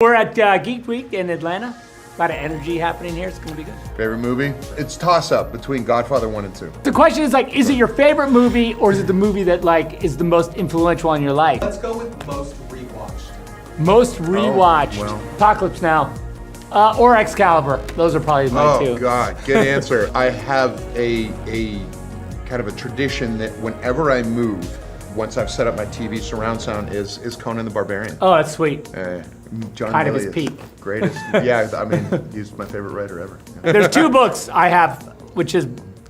We're at Geek Week in Atlanta. A lot of energy happening here. It's going to be good. Favorite movie? It's toss-up between Godfather 1 and 2. The question is like, is it your favorite movie or is it the movie that like is the most influential in your life? Let's go with most rewatched. Most rewatched. well. Apocalypse Now. Or Excalibur. Those are probably my two. Oh God, good answer. I have a kind of a tradition that whenever I move, once I've set up my TV surround sound, is Conan the Barbarian. Oh, that's sweet. John Kind of Milius, his peak. Greatest. Yeah, I mean, he's my favorite writer ever. Yeah. There's two books I have, which is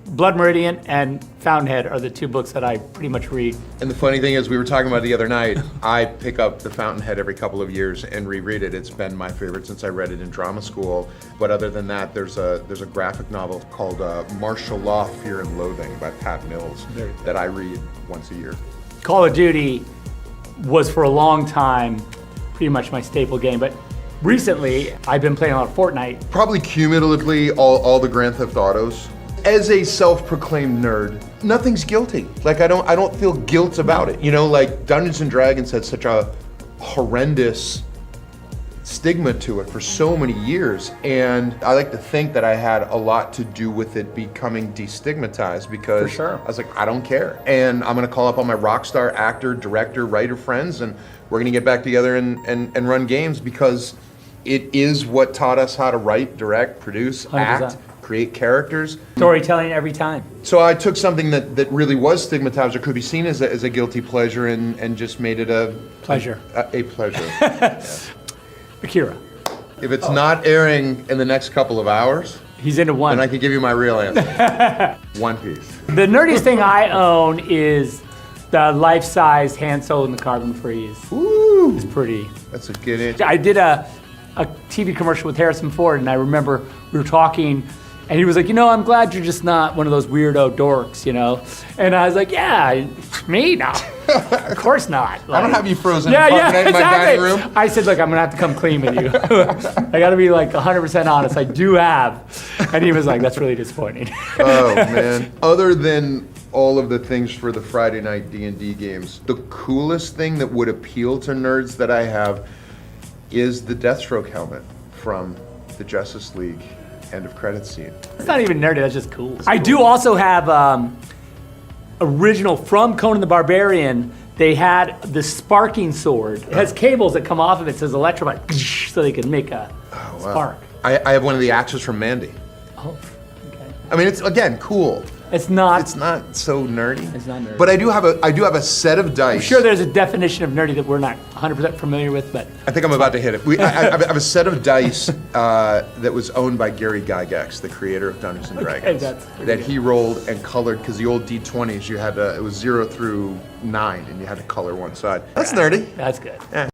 Blood Meridian and Fountainhead are the two books that I pretty much read. And the funny thing is, we were talking about it the other night, I pick up The Fountainhead every couple of years and reread it. It's been my favorite since I read it in drama school. But other than that, there's a graphic novel called Martial Law, Fear and Loathing by Pat Mills that I read once a year. Call of Duty was for a long time pretty much my staple game, but recently I've been playing a lot of Fortnite. Probably cumulatively all the Grand Theft Autos. As a self-proclaimed nerd, nothing's guilty. Like I don't feel guilt about it. You know, like Dungeons and Dragons had such a horrendous stigma to it for so many years, and I like to think that I had a lot to do with it becoming destigmatized because For sure. I was like, I don't care. And I'm gonna call up all my rock star actor, director, writer friends, and we're gonna get back together and run games because it is what taught us how to write, direct, produce, 100%. act, create characters. Storytelling every time. So I took something that really was stigmatized or could be seen as a guilty pleasure and just made it a Pleasure. A pleasure. Yeah. Akira. If it's not airing in the next couple of hours, He's into one. then I can give you my real answer. One Piece. The nerdiest thing I own is the life-size Han Solo and the Carbon Freeze. Ooh, It's pretty. that's a good answer. I did a TV commercial with Harrison Ford, and I remember we were talking, and he was like, you know, I'm glad you're just not one of those weirdo dorks, you know? And I was like, yeah, me? No, of course not. I don't have you frozen Yeah, in yeah, my exactly. dining room. I said, look, I'm gonna have to come clean with you. I gotta be like 100% honest, I do have. And he was like, that's really disappointing. Oh man. Other than all of the things for the Friday night D&D games, the coolest thing that would appeal to nerds that I have is the Deathstroke helmet from the Justice League end of credits scene. It's not even nerdy, that's just cool. I do also have original from Conan the Barbarian. They had the sparking sword. It has cables that come off of it, it says electrify, so they can make a spark. I have one of the axes from Mandy. Oh, okay. I mean, it's again cool. It's not. It's not so nerdy. It's not nerdy. But I do have a set of dice. I'm sure there's a definition of nerdy that we're not 100% familiar with, but I think I'm about to hit it. I have a set of dice that was owned by Gary Gygax, the creator of Dungeons and Dragons, that's pretty that good. he rolled and colored because the old D20s you had to, it was 0 through 9 and you had to color one side. That's nerdy. that's good. Yeah.